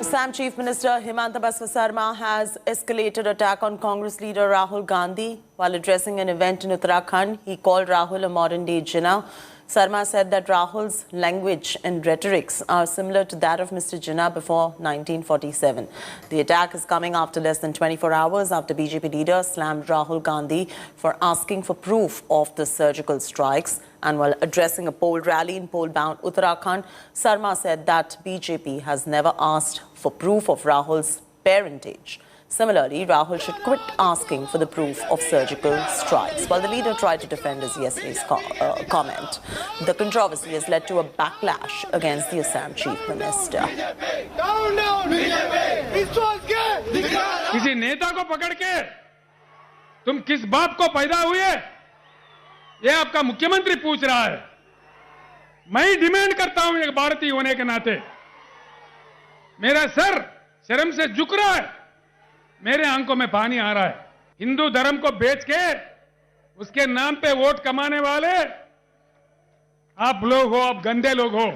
Assam Chief Minister Himanta Biswa Sarma has escalated attack on Congress leader Rahul Gandhi. While addressing an event in Uttarakhand, he called Rahul a modern-day Jinnah. Sarma said that Rahul's language and rhetorics are similar to that of Mr. Jinnah before 1947. The attack is coming after less than 24 hours after BJP leader slammed Rahul Gandhi for asking for proof of the surgical strikes. And while addressing a poll rally in poll-bound Uttarakhand, Sarma said that BJP has never asked for proof of Rahul's parentage. Similarly, Rahul should quit asking for the proof of surgical strikes. While the leader tried to defend his yesterday's comment, the controversy has led to a backlash against the Assam Chief Minister. किसी नेता को पकड़ के तुम किस बाप को पैदा हुए ये आपका मुख्यमंत्री पूछ रहा है। मैं डिमांड करता हूं एक भारतीय होने के नाते मेरा सर शर्म से झुक रहा है, मेरे आंखों में पानी आ रहा है। हिंदू धर्म को बेच के उसके नाम पे वोट कमाने वाले आप लोग हो, आप गंदे लोग हो।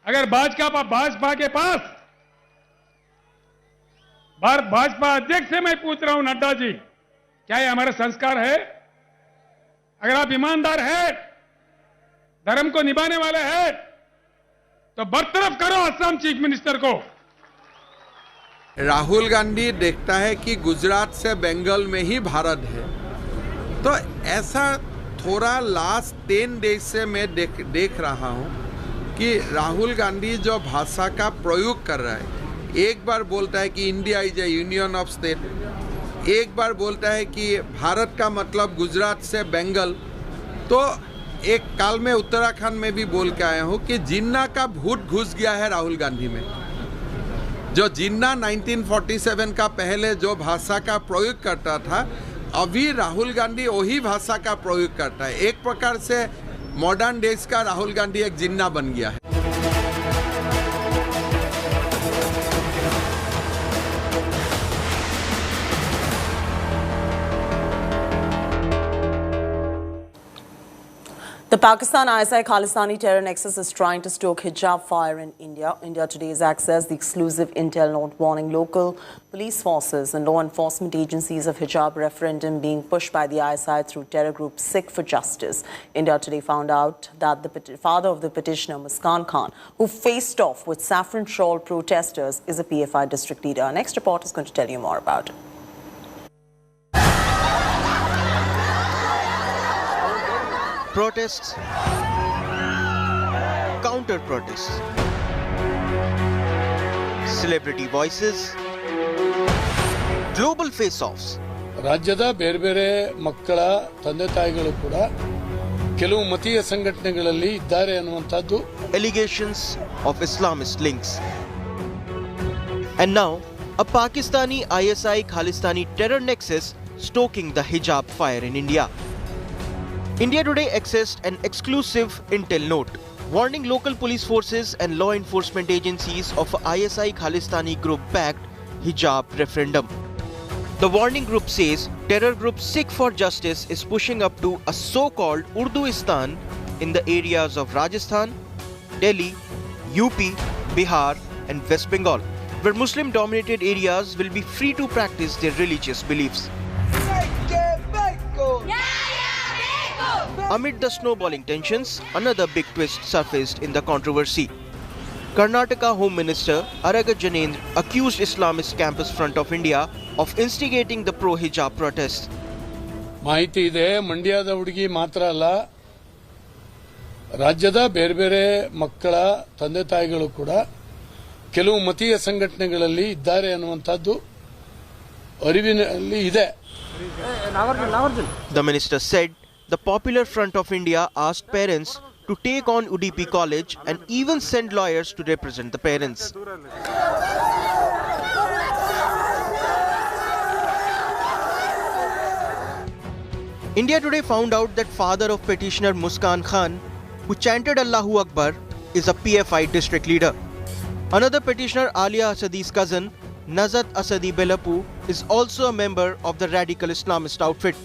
अगर भाजपा के पास भाजपा अध्यक्ष से मैं पूछ रहा हूं नड्डा जी, क्या ये हमारा संस्कार है? अगर आप ईमानदार हैं, धर्म को निभाने वाले हैं, तो बरतरफ करो असम चीफ मिनिस्टर को। राहुल गांधी देखता है कि गुजरात से बंगाल में ही भारत है, तो ऐसा थोड़ा लास्ट 10 डेज से मैं देख रहा हूं कि राहुल गांधी जो भाषा का प्रयोग कर रहा है, एक बार बोलता है कि India is A union of state, एक बार बोलता है कि भारत का मतलब गुजरात से बंगाल। तो एक काल में उत्तराखंड में भी बोल के आया हूँ कि जिन्ना का भूत घुस गया है राहुल गांधी में। जो जिन्ना 1947 का पहले जो भाषा का प्रयोग करता था, अभी राहुल गांधी वही भाषा का प्रयोग करता है। एक प्रकार से मॉडर्न डेज का राहुल गांधी एक जिन्ना बन गया है। The Pakistan ISI Khalistani terror nexus is trying to stoke hijab fire in India. India Today has accessed the exclusive intel note warning local police forces and law enforcement agencies of hijab referendum being pushed by the ISI through terror group Sikh for Justice. India Today found out that the father of the petitioner, Muskan Khan, who faced off with saffron shawl protesters, is a PFI district leader. Our next reporter is going to tell you more about it. Protests, counter-protests, celebrity voices, global face-offs. ರಾಜ್ಯದ ಬೇರೆ ಬೇರೆ ಮಕ್ಕಳ ತಂದೆ ತಾಯಿಗಳು ಕೂಡ ಕೆಲವು ಮತೀಯ ಸಂಘಟನೆಗಳಲ್ಲಿ ಇದ್ದಾರೆ ಅನ್ನುವಂತದ್ದು. Allegations of Islamist links. And now, a Pakistani ISI Khalistani terror nexus stoking the hijab fire in India. India Today accessed an exclusive intel note warning local police forces and law enforcement agencies of a ISI Khalistani group-backed hijab referendum. The warning group says terror group Sikh for Justice is pushing up to a so-called Urduistan in the areas of Rajasthan, Delhi, UP, Bihar and West Bengal, where Muslim-dominated areas will be free to practice their religious beliefs. Amid the snowballing tensions, another big twist surfaced in the controversy. Karnataka Home Minister Aroosa Parvaiz accused Islamist Campus Front of India of instigating the pro-hijab protests. ಮಾಹಿತಿ ಇದೆ, ಮಂಡ್ಯದ ಹುಡುಗಿ ಮಾತ್ರ ಅಲ್ಲ, ರಾಜ್ಯದ ಬೇರೆ ಬೇರೆ ಮಕ್ಕಳ ತಂದೆ ತಾಯಿಗಳು ಕೂಡ ಕೆಲವು ಮತೀಯ ಸಂಘಟನೆಗಳಲ್ಲಿ ಇದ್ದಾರೆ ಅನ್ನುವಂತದ್ದು ಅರಿವಿನಲ್ಲಿ ಇದೆ. The minister said the Popular Front of India asked parents to take on UDP College and even send lawyers to represent the parents. India Today found out that father of petitioner Muskan Khan, who chanted Allahu Akbar, is a PFI district leader. Another petitioner, Alia Asadi's cousin, Nazat Asadi Belapu, is also a member of the radical Islamist outfit.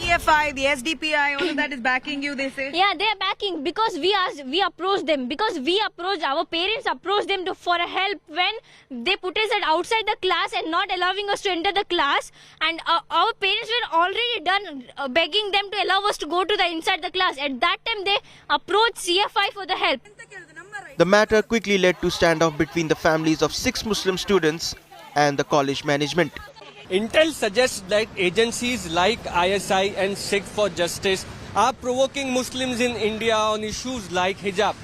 PFI, the SDPI, all of that is backing you, they say? Yeah, they are backing because we approached them. Because we approached, our parents approached them for a help when they put us outside the class and not allowing us to enter the class. And our parents were already done begging them to allow us to go to the inside the class. At that time, they approached CFI for the help. The matter quickly led to standoff between the families of 6 Muslim students and the college management. Intel suggests that agencies like ISI and Sikh for Justice are provoking Muslims in India on issues like hijab.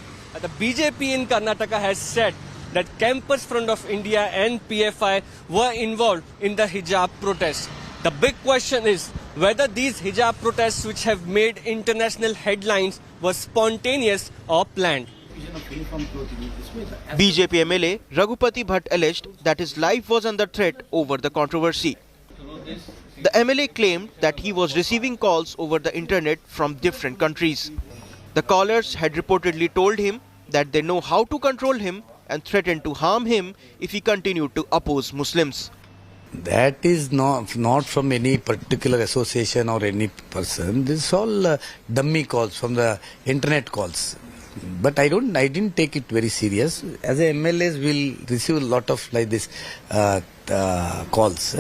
The BJP in Karnataka has said that Campus Front of India and PFI were involved in the hijab protests. The big question is whether these hijab protests, which have made international headlines, were spontaneous or planned. BJP MLA Raghupati Bhatt alleged that his life was under threat over the controversy. The MLA claimed that he was receiving calls over the internet from different countries. The callers had reportedly told him that they know how to control him and threatened to harm him if he continued to oppose Muslims. That is not from any particular association or any person. This is all dummy calls from the internet calls. But I didn't take it very serious. As a MLAs, we'll receive a lot of like this calls.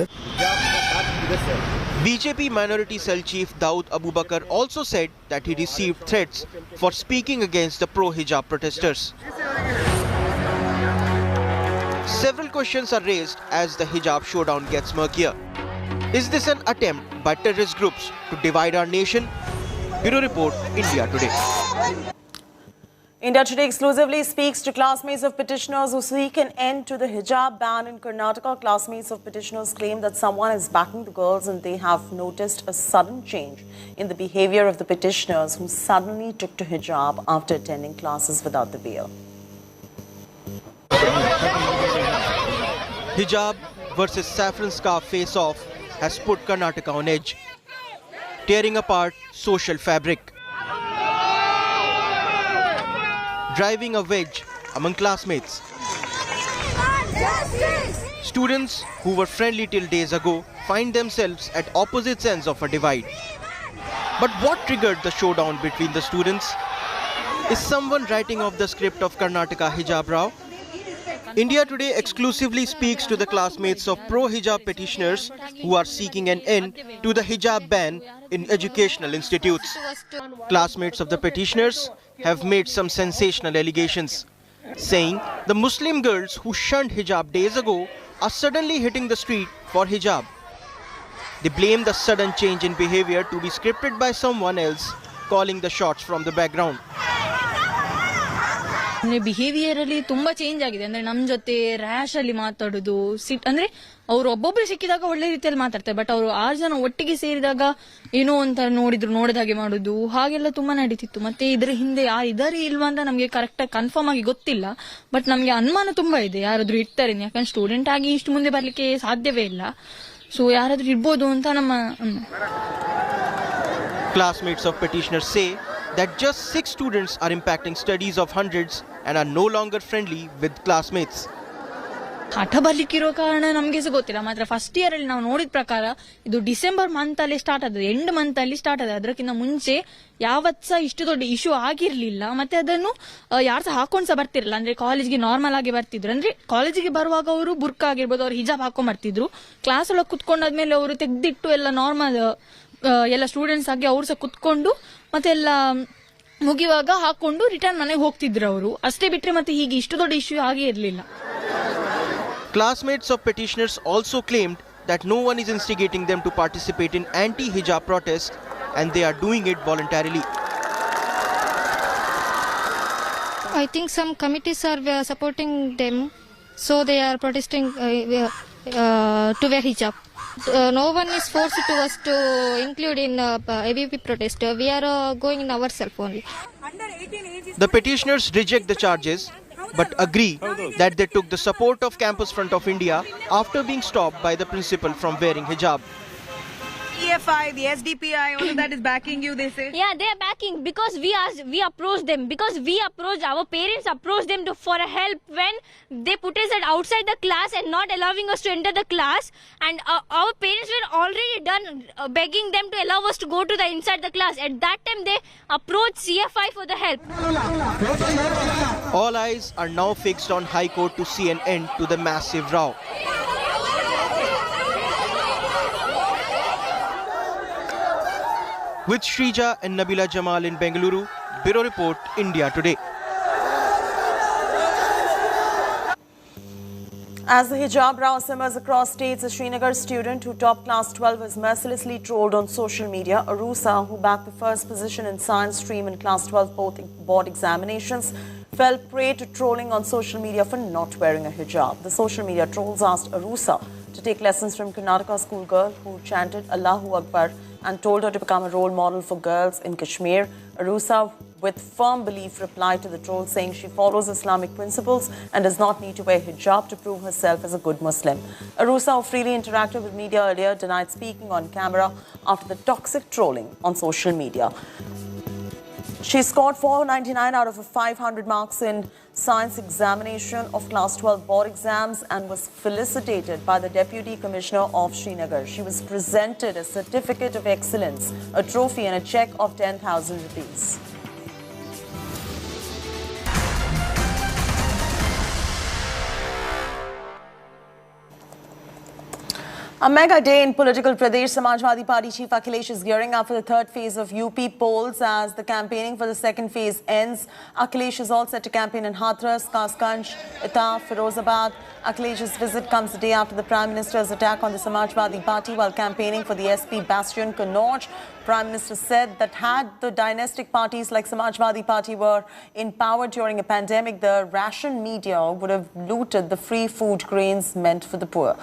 BJP Minority Cell Chief Daud Abubakar also said that he received threats for speaking against the pro-hijab protesters. Several questions are raised as the hijab showdown gets murkier. Is this an attempt by terrorist groups to divide our nation? Bureau Report, India Today. India Today exclusively speaks to classmates of petitioners who seek an end to the hijab ban in Karnataka. Classmates of petitioners claim that someone is backing the girls and they have noticed a sudden change in the behavior of the petitioners who suddenly took to hijab after attending classes without the veil. Hijab versus saffron scarf face-off has put Karnataka on edge, tearing apart social fabric, driving a wedge among classmates. Students who were friendly till days ago find themselves at opposite ends of a divide. But what triggered the showdown between the students? Is someone writing off the script of Karnataka hijab row? India Today exclusively speaks to the classmates of pro-hijab petitioners who are seeking an end to the hijab ban in educational institutes. Classmates of the petitioners have made some sensational allegations, saying the Muslim girls who shunned hijab days ago are suddenly hitting the street for hijab. They blame the sudden change in behavior to be scripted by someone else, calling the shots from the background. ಅಂದ್ರೆ behaviour ಅಲ್ಲಿ ತುಂಬಾ change ಆಗಿದೆ. ಅಂದ್ರೆ ನಮ್ ಜೊತೆ rash ಅಲ್ಲಿ ಮಾತಾಡೋದು, ಅಂದ್ರೆ ಅವ್ರು ಒಬ್ಬೊಬ್ರು ಸಿಕ್ಕಿದಾಗ ಒಳ್ಳೆ ರೀತಿಯಲ್ಲಿ ಮಾತಾಡ್ತಾರೆ, ಬಟ್ ಅವರು 6 ಜನ ಒಟ್ಟಿಗೆ ಸೇರಿದಾಗ ಏನೋ ಅಂತ ನೋಡಿದ ಹಾಗೆ ಮಾಡುದು, ಹಾಗೆಲ್ಲ ತುಂಬಾ ನಡೀತಿತ್ತು. ಮತ್ತೆ ಇದ್ರ ಹಿಂದೆ ಯಾರು ಇದಾರೆ ಇಲ್ವಾ ಅಂತ ನಮ್ಗೆ ಕರೆಕ್ಟ್ ಆಗಿ ಕನ್ಫರ್ಮ್ ಆಗಿ ಗೊತ್ತಿಲ್ಲ, ಬಟ್ ನಮ್ಗೆ ಅನುಮಾನ ತುಂಬಾ ಇದೆ ಯಾರಾದ್ರೂ ಇರ್ತಾರೆ. ಯಾಕಂದ್ರೆ ಸ್ಟೂಡೆಂಟ್ ಆಗಿ ಇಷ್ಟು ಮುಂದೆ ಬರ್ಲಿಕ್ಕೆ ಸಾಧ್ಯವೇ ಇಲ್ಲ, ಸೊ ಯಾರಾದ್ರೂ ಇರ್ಬೋದು ಅಂತ ನಮ್ಮ Classmates of petitioners say that just 6 students are impacting studies of hundreds and are no longer friendly with classmates. ಹಠ ಬರ್ಲಿಕ್ಕಿರೋ ಕಾರಣ ನಮ್ಗೆ ಸಹ ಗೊತ್ತಿಲ್ಲ. ಮಾತ್ರ ಫಸ್ಟ್ ಇಯರ್ ಅಲ್ಲಿ ನಾವು ನೋಡಿದ ಪ್ರಕಾರ ಇದು ಡಿಸೆಂಬರ್ ಮಂತ್ ಅಲ್ಲಿ ಸ್ಟಾರ್ಟ್ ಆದದ್ದು, ಎಂಡ್ ಮಂತ್ ಅಲ್ಲಿ ಸ್ಟಾರ್ಟ್ ಆದ. ಅದಕ್ಕಿಂತ ಮುಂಚೆ ಯಾವತ್ ಸಹ ಇಷ್ಟು ದೊಡ್ಡ ಇಶ್ಯೂ ಆಗಿರ್ಲಿಲ್ಲ. ಮತ್ತೆ ಅದನ್ನು ಯಾರು ಸಹ ಹಾಕೊಂಡ್ ಸಹ ಬರ್ತಿರಲ್ಲ. ಅಂದ್ರೆ ಕಾಲೇಜ್ಗೆ ನಾರ್ಮಲ್ ಆಗಿ ಬರ್ತಿದ್ರು. ಅಂದ್ರೆ ಕಾಲೇಜಿಗೆ ಬರುವಾಗ ಅವರು ಬುರ್ಕಾ ಆಗಿರ್ಬೋದು, ಅವ್ರು ಹಿಜಾಬ್ ಹಾಕೊಂಡ್ ಬರ್ತಿದ್ರು. ಕ್ಲಾಸ್ ಒಳಗೆ ಕುತ್ಕೊಂಡಾದ್ಮೇಲೆ ಅವರು ತೆಗ್ದಿಟ್ಟು ಎಲ್ಲ ನಾರ್ಮಲ್ ಎಲ್ಲ ಸ್ಟೂಡೆಂಟ್ಸ್ ಆಗಿ ಅವ್ರು ಸಹ ಕುತ್ಕೊಂಡು ಮತ್ತೆ ಎಲ್ಲ ಮುಗಿಯುವಾಗ ಹಾಕೊಂಡು ರಿಟರ್ನ್ ಮನೆಗೆ ಹೋಗ್ತಿದ್ರು ಅವರು. ಅಷ್ಟೇ ಬಿಟ್ರೆ ಮತ್ತೆ ಹೀಗೆ ಇಷ್ಟು ದೊಡ್ಡ ಇಶ್ಯೂ ಆಗೇ ಇರಲಿಲ್ಲ. Classmates of petitioners also claimed that no one is instigating them to participate in anti-hijab protests and they are doing it voluntarily. I think some committees are supporting them, so they are protesting to wear hijab. No one is forced to us to include in AVP protest. We are going in ourselves only. The petitioners reject the charges but agree that they took the support of Campus Front of India after being stopped by the principal from wearing hijab. EFI, the SDPI, all of that is backing you, they say? Yeah, they are backing because we approached them. Because we approached, our parents approached them for a help when they put us outside the class and not allowing us to enter the class. And our parents were already done begging them to allow us to go to the inside the class. At that time, they approached CFI for the help. All eyes are now fixed on High Court to see an end to the massive row. With Shrija and Nabila Jamal in Bengaluru, Bureau Report, India Today. As the hijab row simmers across states, a Srinagar student who topped class 12 was mercilessly trolled on social media. Aroosa, who backed the first position in science stream in class 12 board examinations, fell prey to trolling on social media for not wearing a hijab. The social media trolls asked Aroosa to take lessons from Karnataka schoolgirl who chanted Allahu Akbar and told her to become a role model for girls in Kashmir. Aroosa, with firm belief, replied to the troll saying she follows Islamic principles and does not need to wear hijab to prove herself as a good Muslim. Aroosa, who freely interacted with media earlier, denied speaking on camera after the toxic trolling on social media. She scored 499 out of 500 marks in science examination of class 12 board exams and was felicitated by the Deputy Commissioner of Srinagar. She was presented a certificate of excellence, a trophy and a cheque of 10,000 rupees. A mega day in political Pradesh. Samajwadi Party Chief Akhilesh is gearing up for the third phase of UP polls as the campaigning for the second phase ends. Akhilesh is all set to campaign in Hathras, Kasganj, Etah, Firozabad. Akhilesh's visit comes the day after the Prime Minister's attack on the Samajwadi Party while campaigning for the SP bastion Kannauj. Prime Minister said that had the dynastic parties like Samajwadi Party were in power during a pandemic, the ration media would have looted the free food grains meant for the poor.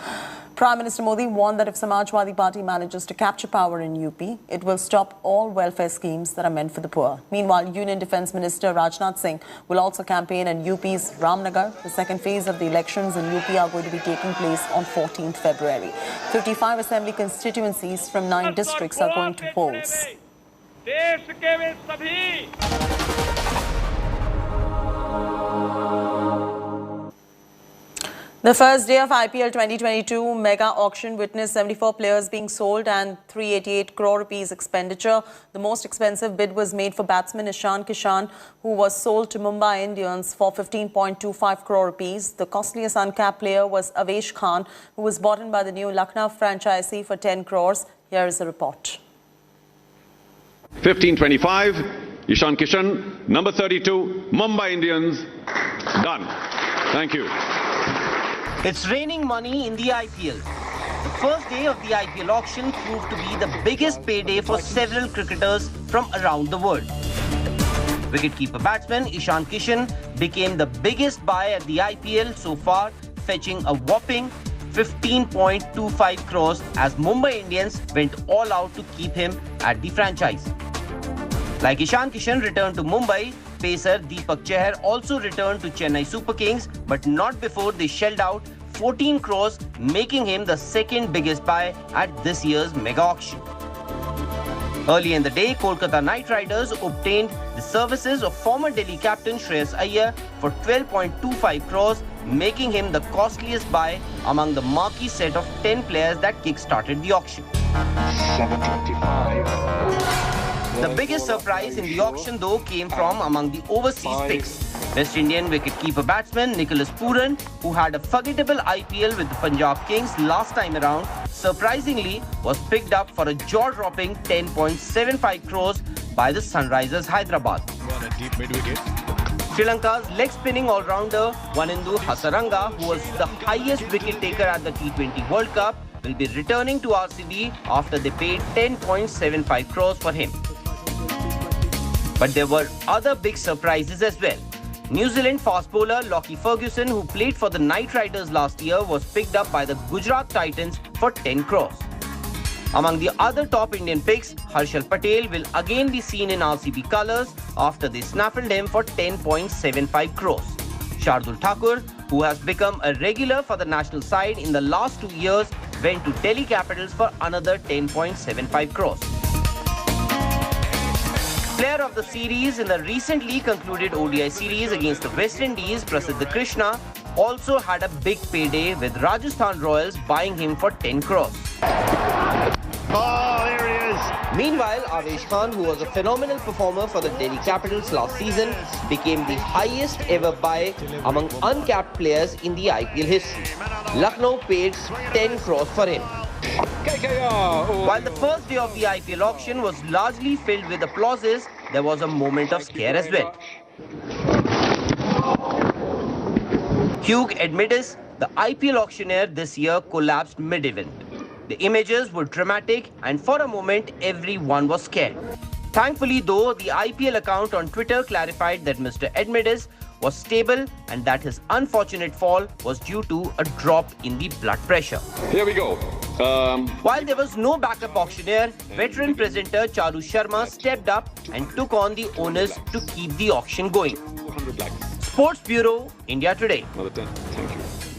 Prime Minister Modi warned that if Samajwadi Party manages to capture power in UP, it will stop all welfare schemes that are meant for the poor. Meanwhile, Union Defence Minister Rajnath Singh will also campaign in UP's Ramnagar. The second phase of the elections in UP are going to be taking place on 14th February. 55 assembly constituencies from 9 districts are going to polls. The first day of IPL 2022 mega auction witnessed 74 players being sold and 388 crore rupees expenditure. The most expensive bid was made for batsman Ishan Kishan, who was sold to Mumbai Indians for 15.25 crore rupees. The costliest uncapped player was Avesh Khan, who was bought in by the new Lucknow franchisee for 10 crores. Here is the report. 1525, Ishan Kishan, number 32, Mumbai Indians. Done. Thank you. It's raining money in the IPL. The first day of the IPL auction proved to be the biggest payday for several cricketers from around the world. Wicketkeeper batsman Ishan Kishan became the biggest buy at the IPL so far, fetching a whopping 15.25 crores as Mumbai Indians went all out to keep him at the franchise. Like Ishan Kishan returned to Mumbai, pacer Deepak Chahar also returned to Chennai Super Kings, but not before they shelled out 14 crores, making him the second biggest buy at this year's mega auction. Early in the day, Kolkata Knight Riders obtained the services of former Delhi captain Shreyas Iyer for 12.25 crores, making him the costliest buy among the marquee set of 10 players that kick-started the auction. 725. The biggest surprise in the auction, though, came from among the overseas picks. West Indian wicket-keeper batsman Nicholas Pooran, who had a forgettable IPL with the Punjab Kings last time around, surprisingly was picked up for a jaw-dropping 10.75 crores by the Sunrisers Hyderabad. Deep mid-wicket. Sri Lanka's leg-spinning all-rounder Wanindu Hasaranga, who was the highest wicket-taker at the T20 World Cup, will be returning to RCB after they paid 10.75 crores for him. But there were other big surprises as well. New Zealand fast bowler Lockie Ferguson, who played for the Knight Riders last year, was picked up by the Gujarat Titans for 10 crores. Among the other top Indian picks, Harshal Patel will again be seen in RCB colours after they snaffled him for 10.75 crores. Shardul Thakur, who has become a regular for the national side in the last 2 years, went to Delhi Capitals for another 10.75 crores. Player of the series in the recently concluded ODI series against the West Indies, Prasidh Krishna, also had a big payday with Rajasthan Royals buying him for 10 crores. Oh, there he is. Meanwhile, Avesh Khan, who was a phenomenal performer for the Delhi Capitals last season, became the highest ever buy among uncapped players in the IPL history. Lucknow paid 10 crores for him. While the first day of the IPL auction was largely filled with applauses, there was a moment of scare as well. Hugh Edmundis, the IPL auctioneer this year, collapsed mid-event. The images were dramatic and for a moment everyone was scared. Thankfully though, the IPL account on Twitter clarified that Mr. Edmundis was stable and that his unfortunate fall was due to a drop in the blood pressure. Here we go. While there was no backup auctioneer, veteran presenter Charu Sharma stepped up and took on the onus to keep the auction going. Sports Bureau, India Today. Thank you.